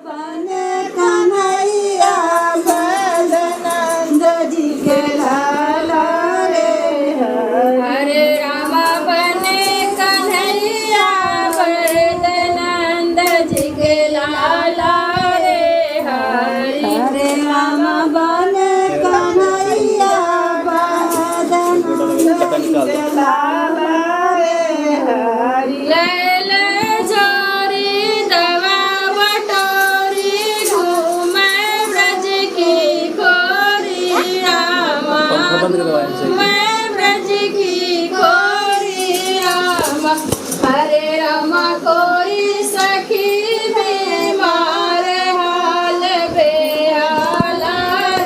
बन कन्हैया बलनंद जी के लाला रे हरे राम बन कन्हैया बलनंद जी के लाला रे हरे राम बन कन्हैया बलनंद जी के लाला रे लैल जोरी दवा बटोरी घूमै ब्रज की खोरी रामा मैं ब्रज की खोरी रामा हरे रामा कोई सखी बीमार हाल बेहाला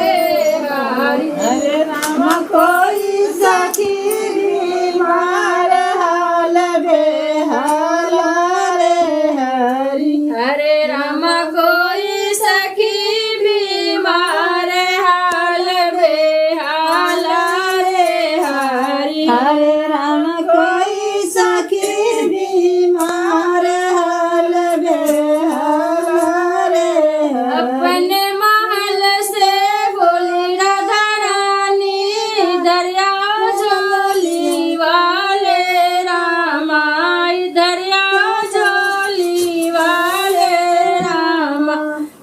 रे हरि हरे राम कोई सखी बीमार हाल बेहाल रे हरि हरे राम कोई सखी बीमार हाल बेहाला रे हरि हरे राम कोई सखी बीमार हाल बेहाल रे हरि अपने महल से बोली राधा रानी दरिया झोली वाले रामा दरिया झोली वाले रामा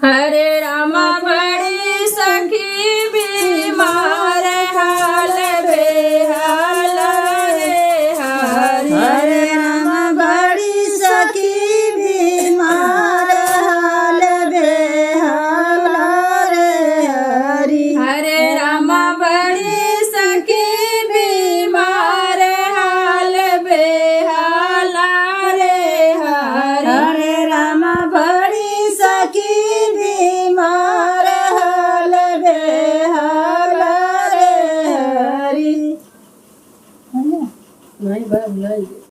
हरे रामा बड़ी सखी बीमार हाल बेहाल रे हरि हरे राम बड़ी सखी बीमार हाल बेहाल रे हरि हरे रामा बड़ी सखी बीमार हाल बेहाल रे हरि हरे राम बड़ी सखी बीमार हाल बेहाल रे हरि नहीं